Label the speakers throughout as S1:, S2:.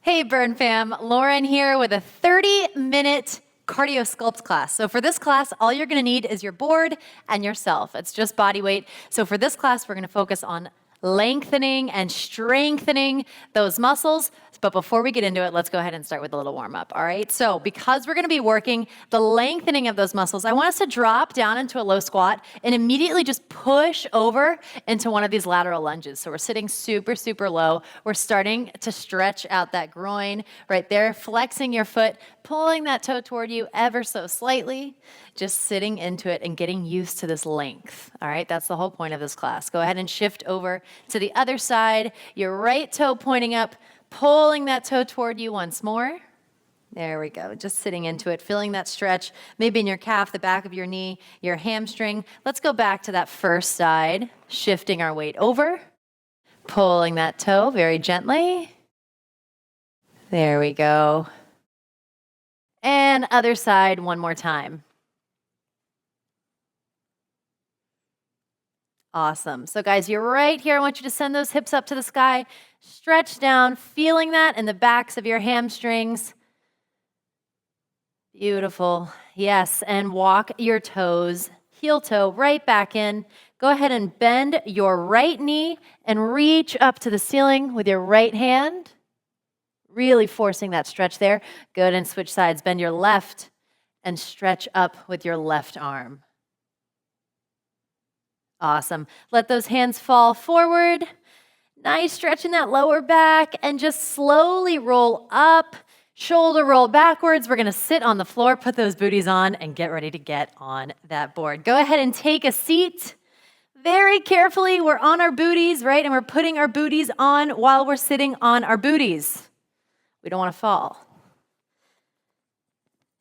S1: Hey, Brrrn fam, Lauren here with a 30-minute cardio sculpt class. So for this class, all you're gonna need is your board and yourself. It's just body weight. So for this class, we're gonna focus on lengthening and strengthening those muscles. But before we get into it, let's go ahead and start with a little warm up, all right? So because we're gonna be working the lengthening of those muscles, I want us to drop down into a low squat and immediately just push over into one of these lateral lunges. So we're sitting super, super low. We're starting to stretch out that groin right there, flexing your foot, pulling that toe toward you ever so slightly, just sitting into it and getting used to this length, all right? That's the whole point of this class. Go ahead and shift over to the other side, your right toe pointing up, pulling that toe toward you once more. There we go, just sitting into it, feeling that stretch, maybe in your calf, the back of your knee, your hamstring. Let's go back to that first side, shifting our weight over, pulling that toe very gently. There we go. And other side one more time. Awesome. So guys, you're right here. I want you to send those hips up to the sky. Stretch down, feeling that in the backs of your hamstrings. Beautiful. Yes, and walk your toes, heel toe right back in. Go ahead and bend your right knee and reach up to the ceiling with your right hand. Really forcing that stretch there. Good, and switch sides. Bend your left and stretch up with your left arm. Awesome. Let those hands fall forward. Nice stretch in that lower back and just slowly roll up, shoulder roll backwards. We're gonna sit on the floor, put those booties on, and get ready to get on that board. Go ahead and take a seat. Very carefully, we're on our booties, right? And we're putting our booties on while we're sitting on our booties. We don't wanna fall.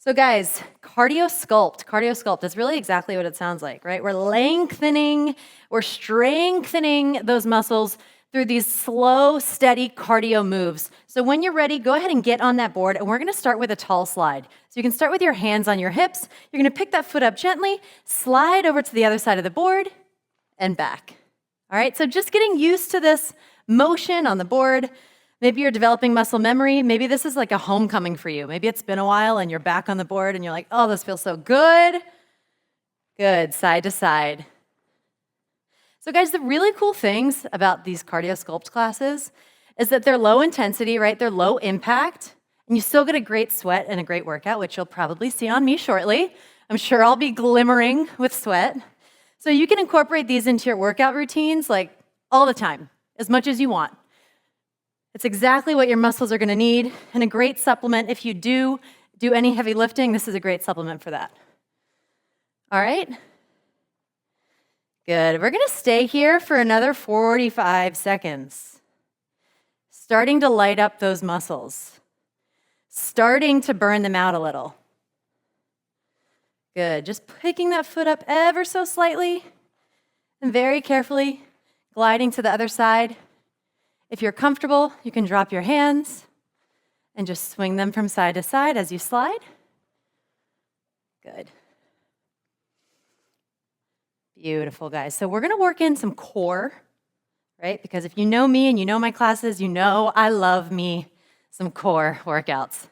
S1: So guys, cardio sculpt is really exactly what it sounds like, right? We're lengthening, we're strengthening those muscles through these slow, steady cardio moves. So when you're ready, go ahead and get on that board, and we're gonna start with a tall slide. So you can start with your hands on your hips. You're gonna pick that foot up gently, slide over to the other side of the board, and back. All right, so just getting used to this motion on the board. Maybe you're developing muscle memory. Maybe this is like a homecoming for you. Maybe it's been a while and you're back on the board and you're like, oh, this feels so good. Good, side to side. So guys, the really cool things about these cardio sculpt classes is that they're low intensity, right? They're low impact, and you still get a great sweat and a great workout, which you'll probably see on me shortly. I'm sure I'll be glimmering with sweat. So you can incorporate these into your workout routines like all the time, as much as you want. It's exactly what your muscles are gonna need, and a great supplement. If you do any heavy lifting, this is a great supplement for that. All right? Good. We're gonna stay here for another 45 seconds. Starting to light up those muscles. Starting to burn them out a little. Good. Just picking that foot up ever so slightly, and very carefully gliding to the other side. If you're comfortable, you can drop your hands and just swing them from side to side as you slide. Good. Beautiful, guys. So we're gonna work in some core, right? Because if you know me and you know my classes, you know I love me some core workouts.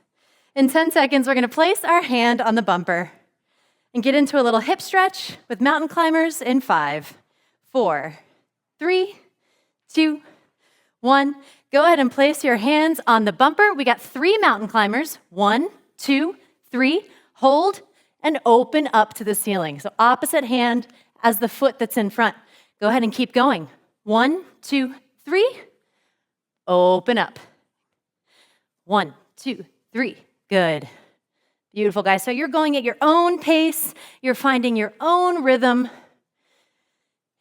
S1: In 10 seconds, we're gonna place our hand on the bumper and get into a little hip stretch with mountain climbers in 5, 4, 3, 2, 1. Go ahead and place your hands on the bumper. We got 3 mountain climbers. 1, 2, 3. Hold and open up to the ceiling. So opposite hand as the foot that's in front. Go ahead and keep going. 1, 2, 3. Open up. 1, 2, 3. Good. Beautiful, guys. So you're going at your own pace. You're finding your own rhythm.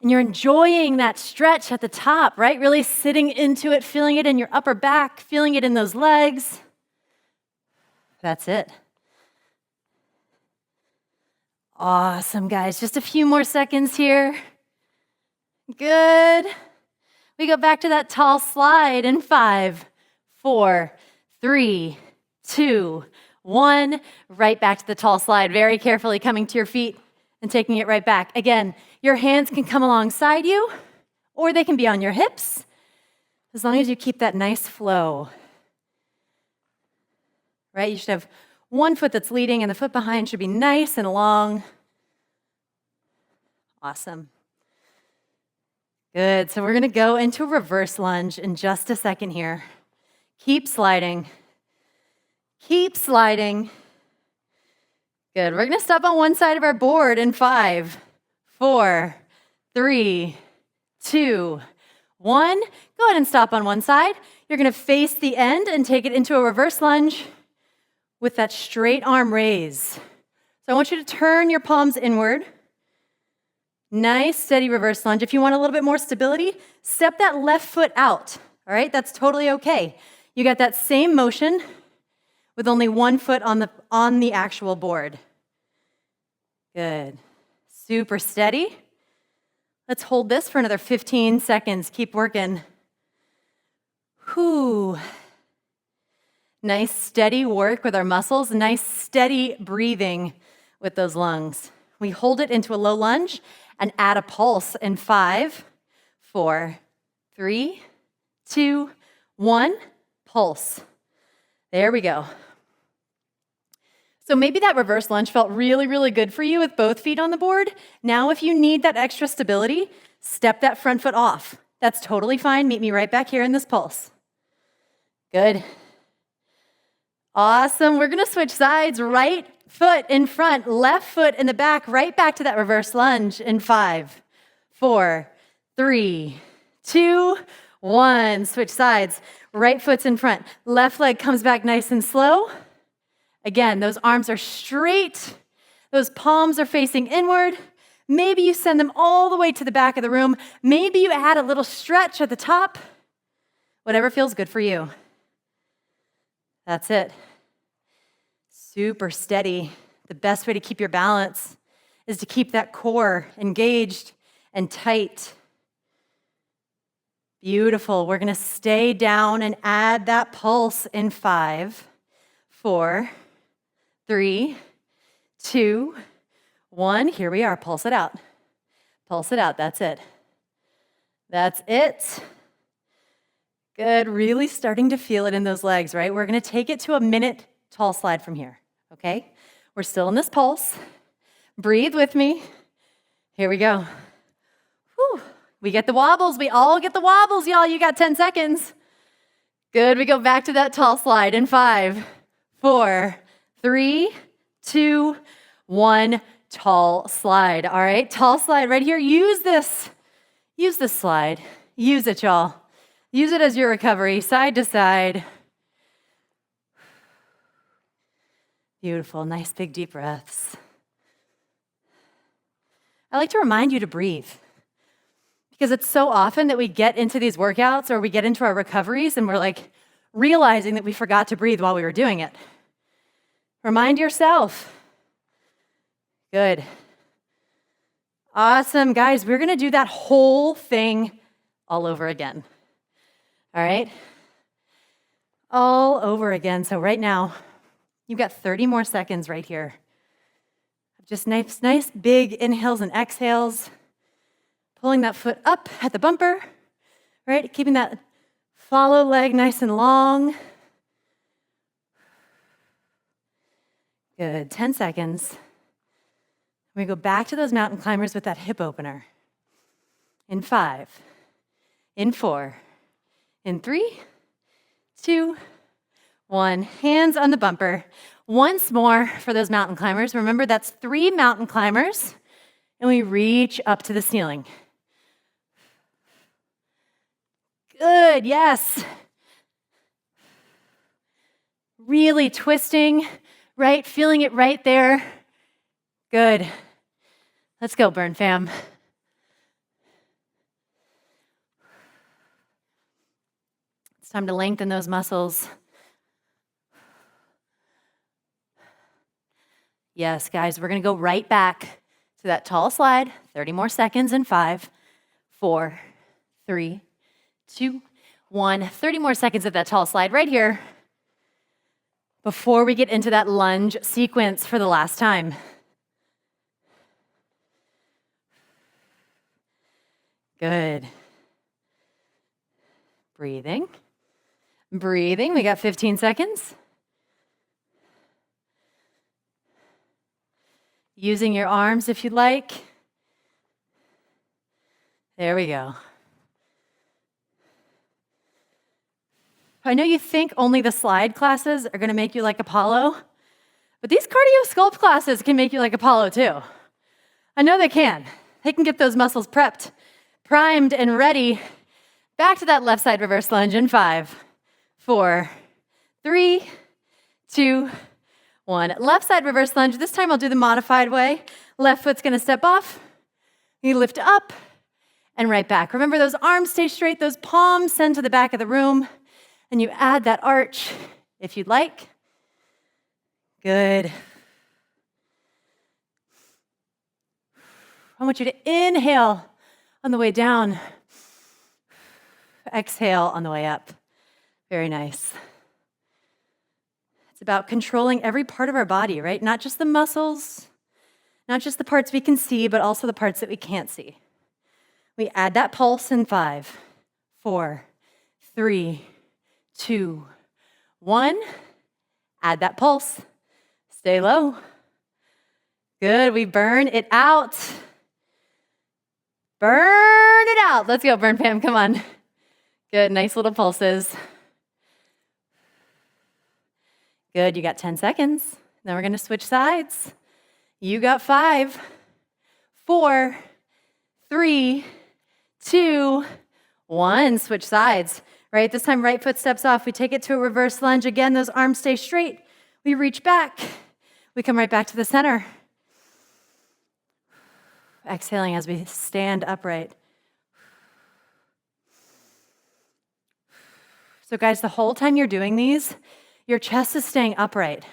S1: And you're enjoying that stretch at the top, right? Really sitting into it, feeling it in your upper back, feeling it in those legs. That's it. Awesome, guys. Just a few more seconds here. Good. We go back to that tall slide in 5, 4, 3, 2, 1. Right back to the tall slide. Very carefully coming to your feet and taking it right back. Again, your hands can come alongside you, or they can be on your hips, as long as you keep that nice flow. right? You should have one foot that's leading and the foot behind should be nice and long. Awesome. Good. So we're going to go into a reverse lunge in just a second here. Keep sliding. Keep sliding. Good. We're going to stop on one side of our board in 5, 4, 3, 2, 1. Go ahead and stop on one side. You're going to face the end and take it into a reverse lunge with that straight arm raise. So I want you to turn your palms inward. Nice, steady reverse lunge. If you want a little bit more stability, step that left foot out. All right, that's totally okay. You got that same motion with only one foot on the actual board. Good. Super steady. Let's hold this for another 15 seconds. Keep working. Whew. Nice steady work with our muscles. Nice steady breathing with those lungs. We hold it into a low lunge and add a pulse in 5, 4, 3, 2, 1. Pulse. There we go. So maybe that reverse lunge felt really, really good for you with both feet on the board. Now, if you need that extra stability, step that front foot off. That's totally fine. Meet me right back here in this pulse. Good. Awesome. We're going to switch sides. Right foot in front, left foot in the back, right back to that reverse lunge in 5, 4, 3, 2, 1. Switch sides. Right foot's in front. Left leg comes back nice and slow. Again, those arms are straight. Those palms are facing inward. Maybe you send them all the way to the back of the room. Maybe you add a little stretch at the top. Whatever feels good for you. That's it. Super steady. The best way to keep your balance is to keep that core engaged and tight. Beautiful. We're going to stay down and add that pulse in 5, 4, 3, 2, 1. Here we are. Pulse it out. Pulse it out. That's it. That's it. Good. Really starting to feel it in those legs, right? We're going to take it to a minute tall slide from here, okay? We're still in this pulse. Breathe with me. Here we go. Whew. We get the wobbles. We all get the wobbles, y'all. You got 10 seconds. Good. We go back to that tall slide in 5, 4, 3, 2, 1. Tall slide. All right. Tall slide right here. Use this. Use this slide. Use it, y'all. Use it as your recovery, side to side. Beautiful. Nice big deep breaths. I like to remind you to breathe. Because it's so often that we get into these workouts or we get into our recoveries and we're like realizing that we forgot to breathe while we were doing it. Remind yourself. Good. Awesome, guys. We're going to do that whole thing all over again. All right? All over again. So right now, you've got 30 more seconds right here. Just nice big inhales and exhales. Pulling that foot up at the bumper, right? Keeping that follow leg nice and long. Good, 10 seconds. We go back to those mountain climbers with that hip opener. In 5, in 4, in 3, 2, 1. Hands on the bumper. Once more for those mountain climbers. Remember, that's 3 mountain climbers, and we reach up to the ceiling. Good, yes. Really twisting, right? Feeling it right there. Good. Let's go, Brrrn fam. It's time to lengthen those muscles. Yes, guys, we're going to go right back to that tall slide. 30 more seconds in 5, 4, 3, 2, 1. 30 more seconds of that tall slide right here before we get into that lunge sequence for the last time. Good. Breathing. Breathing. We got 15 seconds. Using your arms if you'd like. There we go. I know you think only the slide classes are going to make you like Apollo, but these cardio sculpt classes can make you like Apollo too. I know they can. They can get those muscles prepped, primed, and ready. Back to that left side reverse lunge in 5, 4, 3, 2, 1. Left side reverse lunge. This time I'll do the modified way. Left foot's going to step off. You lift up and right back. Remember, those arms stay straight. Those palms send to the back of the room. And you add that arch if you'd like. Good. I want you to inhale on the way down. Exhale on the way up. Very nice. It's about controlling every part of our body, right? Not just the muscles, not just the parts we can see, but also the parts that we can't see. We add that pulse in 5, 4, 3, 2, 1. Add that pulse. Stay low. Good. We burn it out. Burn it out. Let's go, burn Pam. Come on. Good. Nice little pulses. Good. You got 10 seconds. Then we're going to switch sides. You got 5, 4, 3, 2, 1. Switch sides. Right? This time, right foot steps off. We take it to a reverse lunge. Again, those arms stay straight. We reach back. We come right back to the center. Exhaling as we stand upright. So guys, the whole time you're doing these, your chest is staying upright.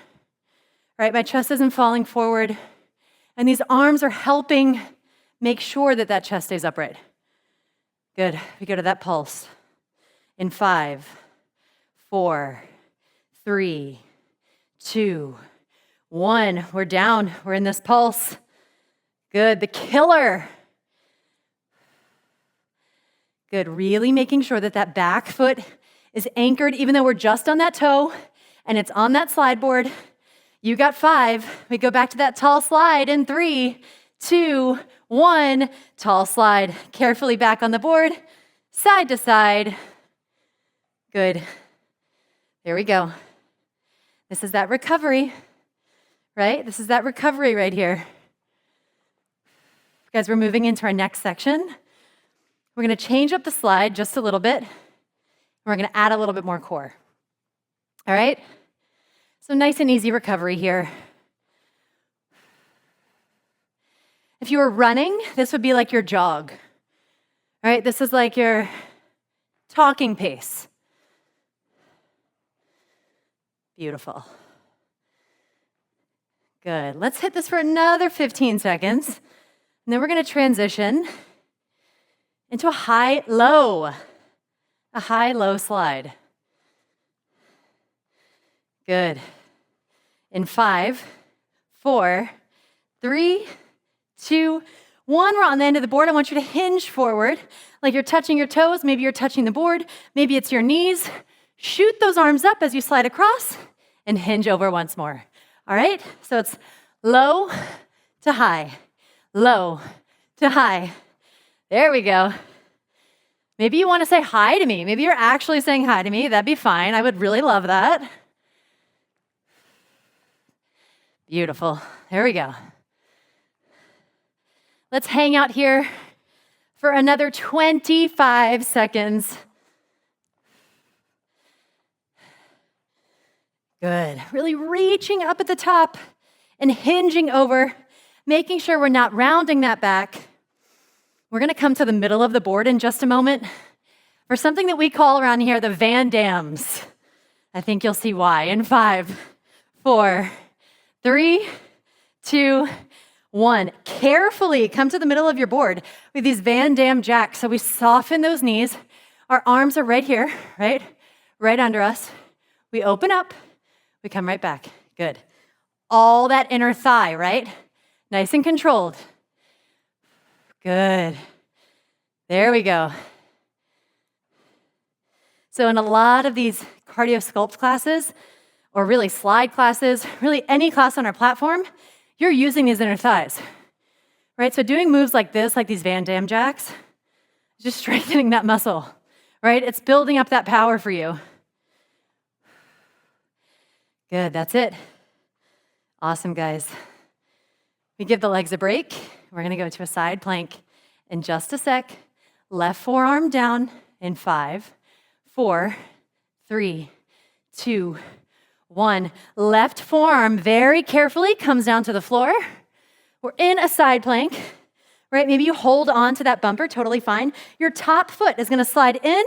S1: Right? My chest isn't falling forward. And these arms are helping make sure that that chest stays upright. Good. We go to that pulse. In 5, 4, 3, 2, 1. We're down. We're in this pulse. Good. The killer. Good. Really making sure that that back foot is anchored, even though we're just on that toe and it's on that slide board. You got 5. We go back to that tall slide in 3, 2, 1. Tall slide. Carefully back on the board. Side to side. Good. There we go. This is that recovery, right? This is that recovery right here. Guys, we're moving into our next section. We're going to change up the slide just a little bit. We're going to add a little bit more core. All right? So nice and easy recovery here. If you were running, this would be like your jog. All right? This is like your talking pace. Beautiful. Good. Let's hit this for another 15 seconds. And then we're going to transition into a high-low slide. Good. In 5, 4, 3, 2, 1. We're on the end of the board. I want you to hinge forward like you're touching your toes. Maybe you're touching the board. Maybe it's your knees. Shoot those arms up as you slide across and hinge over once more. All right? So it's low to high, low to high. There we go. Maybe you want to say hi to me. Maybe you're actually saying hi to me. That'd be fine. I would really love that. Beautiful. There we go. Let's hang out here for another 25 seconds. Good. Really reaching up at the top and hinging over, making sure we're not rounding that back. We're going to come to the middle of the board in just a moment for something that we call around here the Van Dams. I think you'll see why. In 5, 4, 3, 2, 1. Carefully come to the middle of your board with these Van Dam jacks. So we soften those knees. Our arms are right here, right? Right under us. We open up. We come right back. Good. All that inner thigh, right? Nice and controlled. Good. There we go. So in a lot of these cardio sculpt classes, or really slide classes, really any class on our platform, you're using these inner thighs, right? So doing moves like this, like these Van Damme jacks, is just strengthening that muscle, right? It's building up that power for you. Good, that's it. Awesome, guys. We give the legs a break. We're gonna go to a side plank in just a sec. Left forearm down in 5, 4, 3, 2, 1. Left forearm very carefully comes down to the floor. We're in a side plank, right? Maybe you hold on to that bumper, totally fine. Your top foot is gonna slide in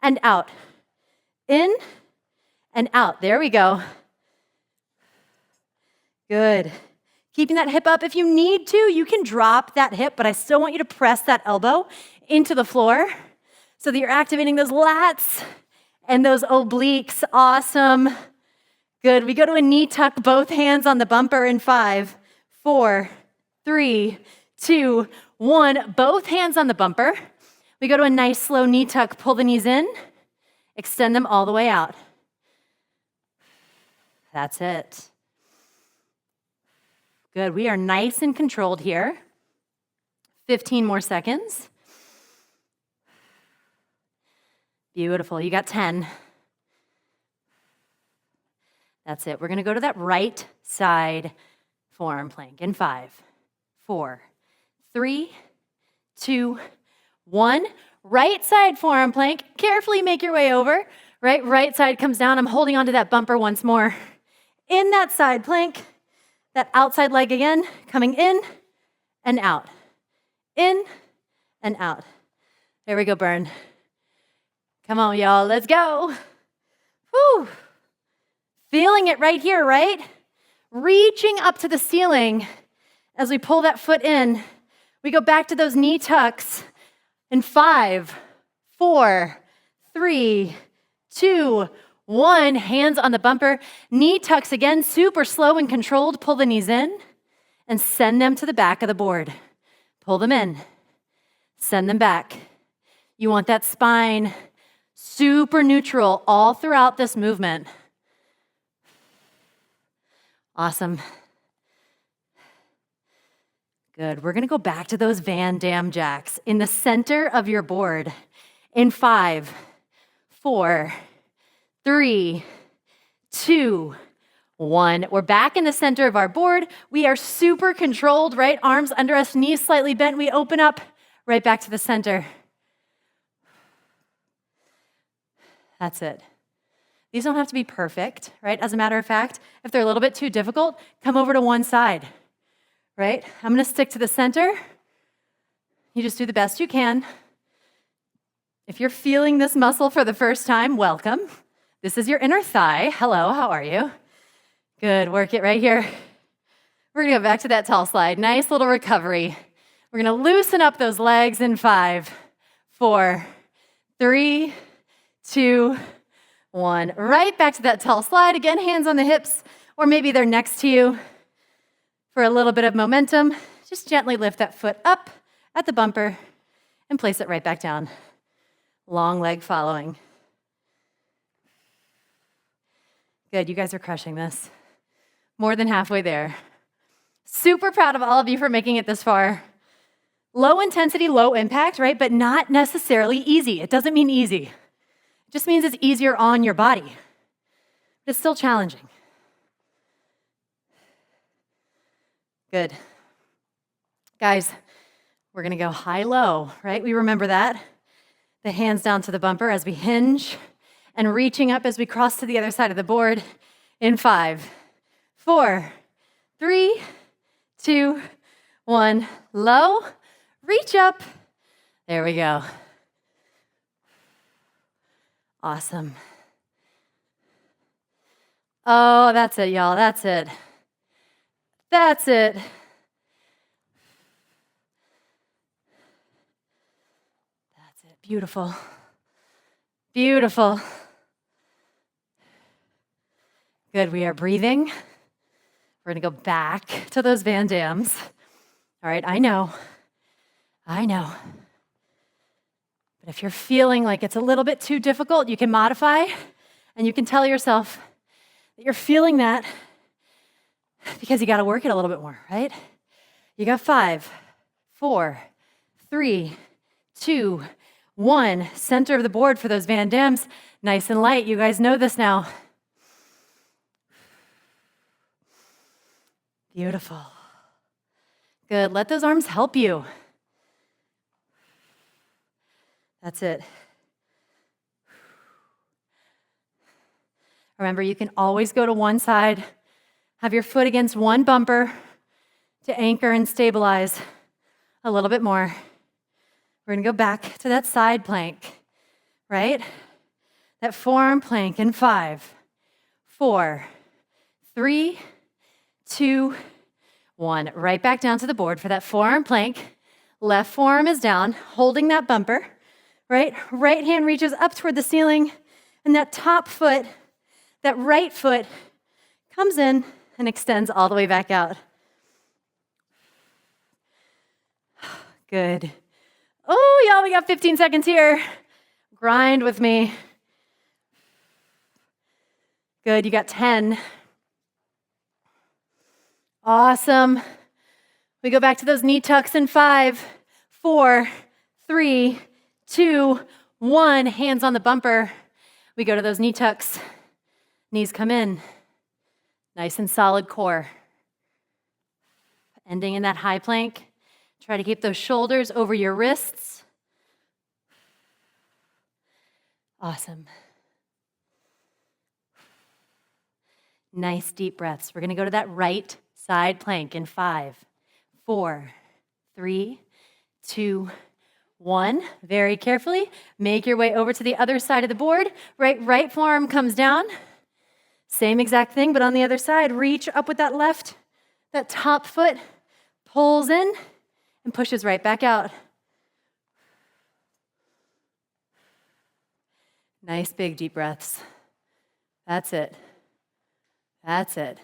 S1: and out. In and out. There we go. Good. Keeping that hip up. If you need to, you can drop that hip, but I still want you to press that elbow into the floor so that you're activating those lats and those obliques. Awesome. Good. We go to a knee tuck, both hands on the bumper in 5, 4, 3, 2, 1. Both hands on the bumper. We go to a nice slow knee tuck, pull the knees in, extend them all the way out. That's it. Good. We are nice and controlled here. 15 more seconds. Beautiful. You got 10. That's it. We're going to go to that right side forearm plank in 5, 4, 3, 2, 1. Right side forearm plank. Carefully make your way over. Right side comes down. I'm holding onto that bumper once more. In that side plank. That outside leg again, coming in and out. In and out. There we go, Brrrn. Come on, y'all, let's go. Whew. Feeling it right here, right? Reaching up to the ceiling as we pull that foot in. We go back to those knee tucks in 5, 4, 3, 2, 1. Hands on the bumper. Knee tucks again, super slow and controlled. Pull the knees in and send them to the back of the board. Pull them in. Send them back. You want that spine super neutral all throughout this movement. Awesome. Good. We're going to go back to those Van Damme jacks in the center of your board in 5, 4, 3, 2, 1. We're back in the center of our board. We are super controlled, right? Arms under us, knees slightly bent. We open up right back to the center. That's it. These don't have to be perfect, right? As a matter of fact, if they're a little bit too difficult, come over to one side, right? I'm going to stick to the center. You just do the best you can. If you're feeling this muscle for the first time, welcome. This is your inner thigh. Hello, how are you? Good, work it right here. We're gonna go back to that tall slide. Nice little recovery. We're gonna loosen up those legs in 5, 4, 3, 2, 1. Right back to that tall slide. Again, hands on the hips, or maybe they're next to you for a little bit of momentum. Just gently lift that foot up at the bumper and place it right back down. Long leg following. Good, you guys are crushing this. More than halfway there. Super proud of all of you for making it this far. Low intensity, low impact, right? But not necessarily easy. It doesn't mean easy. It just means it's easier on your body. But it's still challenging. Good. Guys, we're gonna go high-low, right? We remember that. The hands down to the bumper as we hinge and reaching up as we cross to the other side of the board in 5, 4, 3, 2, 1. Low, reach up. There we go. Awesome. Oh, that's it, y'all. That's it. That's it. That's it. Beautiful. Beautiful. Good. We are breathing. We're going to go back to those Van Dammes. All right. I know. But if you're feeling like it's a little bit too difficult, you can modify and you can tell yourself that you're feeling that because you got to work it a little bit more, right? You got 5, 4, 3, 2, 1. Center of the board for those Van Dams. Nice and light. You guys know this now. Beautiful. Good. Let those arms help you. That's it. Remember, you can always go to one side, have your foot against one bumper to anchor and stabilize a little bit more. We're going to go back to that side plank, right? That forearm plank in 5, 4, 3, 2, 1. Right back down to the board for that forearm plank. Left forearm is down, holding that bumper, right? Right hand reaches up toward the ceiling, and that top foot, that right foot, comes in and extends all the way back out. Good. Oh, y'all, we got 15 seconds here. Grind with me. Good, you got 10. Awesome. We go back to those knee tucks in 5, 4, 3, 2, 1. Hands on the bumper. We go to those knee tucks. Knees come in. Nice and solid core. Ending in that high plank. Try to keep those shoulders over your wrists. Awesome. Nice deep breaths. We're going to go to that right side plank in 5, 4, 3, 2, 1. Very carefully, make your way over to the other side of the board. Right forearm comes down. Same exact thing, but on the other side, reach up with that left. That top foot pulls in and pushes right back out. Nice big deep breaths. That's it. That's it.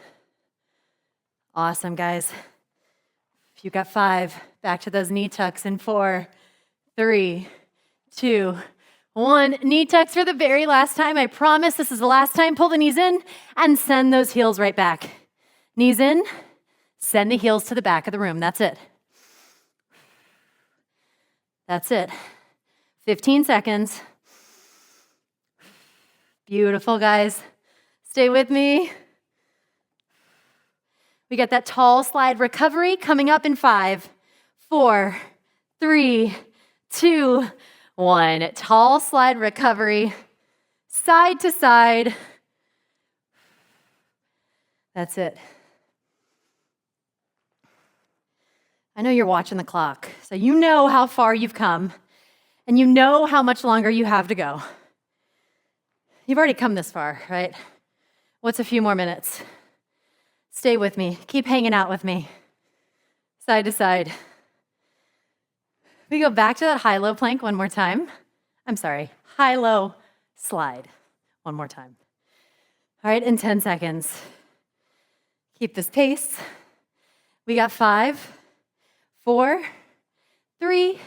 S1: Awesome, guys. If you got 5, back to those knee tucks in 4, 3, 2, 1. Knee tucks for the very last time. I promise this is the last time. Pull the knees in and send those heels right back. Knees in, send the heels to the back of the room. That's it. That's it. 15 seconds. Beautiful, guys. Stay with me. We got that tall slide recovery coming up in 5, 4, 3, 2, 1. Tall slide recovery, side to side. That's it. I know you're watching the clock, so you know how far you've come, and you know how much longer you have to go. You've already come this far, right? What's a few more minutes? Stay with me. Keep hanging out with me. Side to side. We go back to that high-low plank one more time. I'm sorry, high-low slide one more time. All right, in 10 seconds. Keep this pace. We got 5, 4, 3,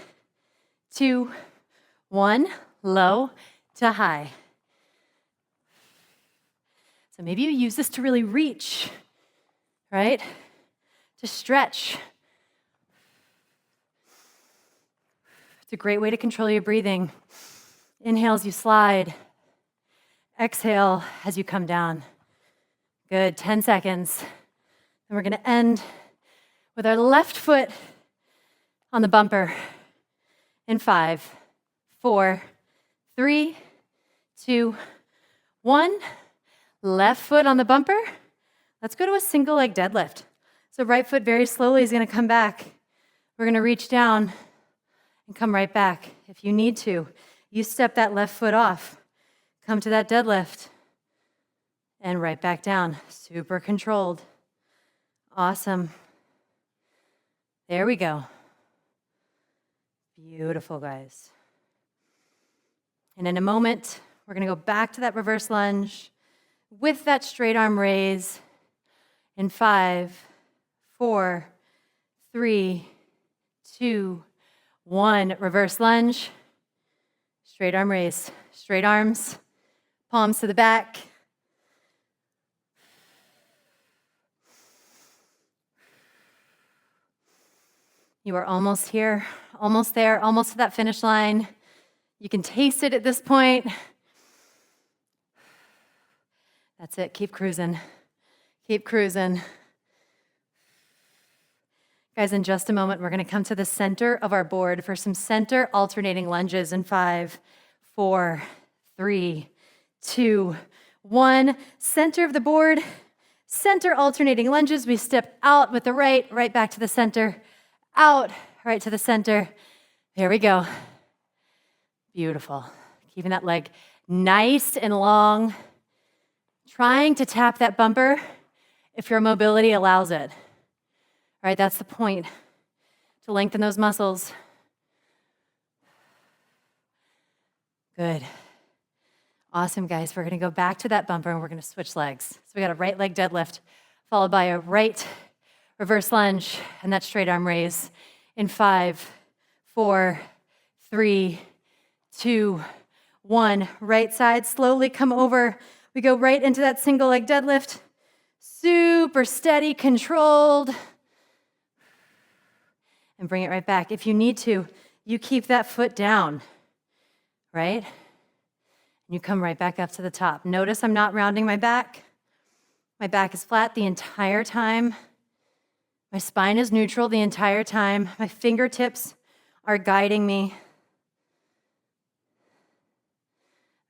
S1: 2, 1. Low to high. So maybe you use this to really reach, right? To stretch. It's a great way to control your breathing. Inhale as you slide. Exhale as you come down. Good, 10 seconds. And we're going to end with our left foot on the bumper in 5, 4, 3, 2, 1. Left foot on the bumper. Let's go to a single leg deadlift. So right foot very slowly is going to come back. We're going to reach down and come right back. If you need to, you step that left foot off. Come to that deadlift and right back down. Super controlled. Awesome. There we go. Beautiful, guys. And in a moment, we're going to go back to that reverse lunge with that straight arm raise in 5, 4, 3, 2, 1. Reverse lunge, straight arm raise, straight arms, palms to the back. You are almost here, almost there, almost to that finish line. You can taste it at this point. That's it, keep cruising. Keep cruising. Guys, in just a moment, we're gonna come to the center of our board for some center alternating lunges in 5, 4, 3, 2, 1. Center of the board, center alternating lunges. We step out with the right back to the center, out, right to the center. Here we go. Beautiful. Keeping that leg nice and long. Trying to tap that bumper if your mobility allows it. All right, that's the point, to lengthen those muscles. Good. Awesome, guys. We're gonna go back to that bumper and we're gonna switch legs. So we got a right leg deadlift, followed by a right reverse lunge, and that straight arm raise in 5, 4, 3, 2, 1. Right side, slowly come over. We go right into that single leg deadlift. Super steady, controlled. And bring it right back. If you need to, you keep that foot down, right? And you come right back up to the top. Notice I'm not rounding my back. My back is flat the entire time. My spine is neutral the entire time. My fingertips are guiding me.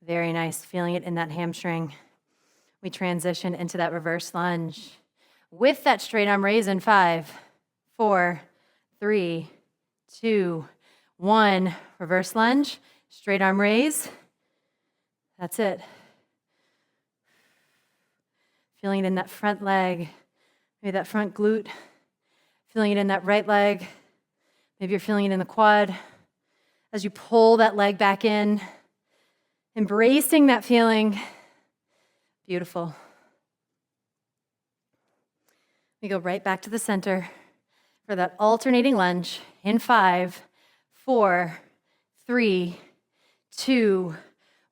S1: Very nice, feeling it in that hamstring. We transition into that reverse lunge with that straight arm raise in 5, 4, 3, 2, 1. Reverse lunge, straight arm raise. That's it. Feeling it in that front leg, maybe that front glute. Feeling it in that right leg. Maybe you're feeling it in the quad. As you pull that leg back in, embracing that feeling. Beautiful. We go right back to the center for that alternating lunge in 5, 4, 3, 2,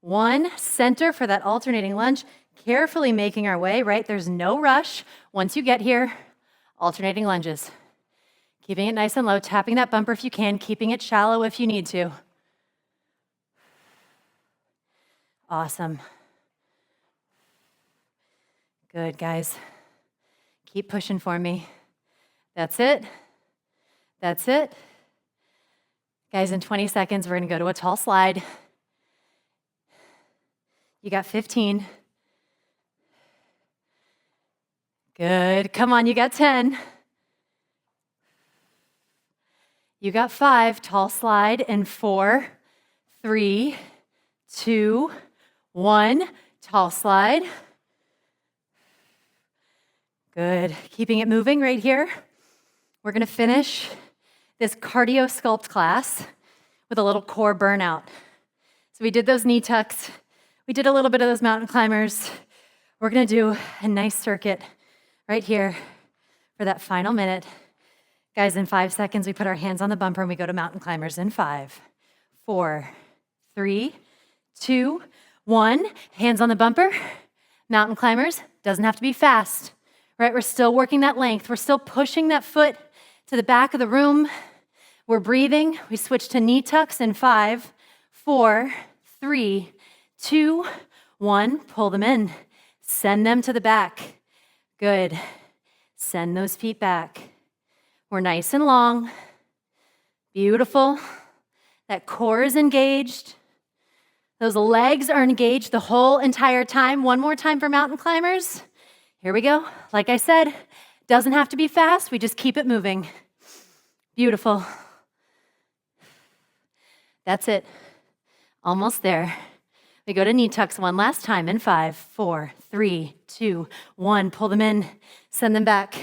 S1: 1. Center for that alternating lunge. Carefully making our way, right? There's no rush. Once you get here, alternating lunges. Keeping it nice and low, tapping that bumper if you can, keeping it shallow if you need to. Awesome. Good, guys. Keep pushing for me. That's it. That's it. Guys, in 20 seconds, we're gonna go to a tall slide. You got 15. Good, come on, you got 10. You got 5, tall slide in 4, 3, 2, 1, tall slide. Good, keeping it moving right here. We're gonna finish this cardio sculpt class with a little core burnout. So we did those knee tucks. We did a little bit of those mountain climbers. We're gonna do a nice circuit right here for that final minute. Guys, in 5 seconds, we put our hands on the bumper and we go to mountain climbers in 5, 4, 3, 2, 1. Hands on the bumper. Mountain climbers. Doesn't have to be fast, right? We're still working that length. We're still pushing that foot to the back of the room. We're breathing. We switch to knee tucks in 5, 4, 3, 2, 1. Pull them in. Send them to the back. Good. Send those feet back. We're nice and long. Beautiful. That core is engaged. Those legs are engaged the whole entire time. One more time for mountain climbers. Here we go. Like I said, doesn't have to be fast. We just keep it moving. Beautiful. That's it. Almost there. We go to knee tucks one last time in 5, 4, 3, 2, 1. Pull them in. Send them back.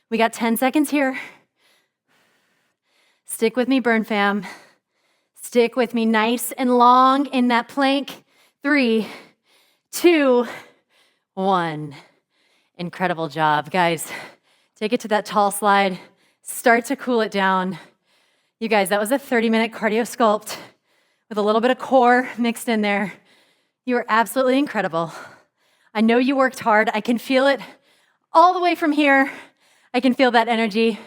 S1: We got 10 seconds here. Stick with me, Brrrn fam. Stick with me nice and long in that plank. 3, 2, 1. Incredible job, guys. Take it to that tall slide. Start to cool it down. You guys, that was a 30-minute cardio sculpt with a little bit of core mixed in there. You are absolutely incredible. I know you worked hard. I can feel it all the way from here. I can feel that energy.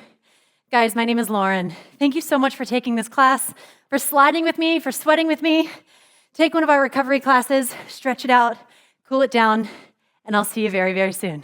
S1: Guys, my name is Lauren. Thank you so much for taking this class, for sliding with me, for sweating with me. Take one of our recovery classes, stretch it out, cool it down, and I'll see you very, very soon.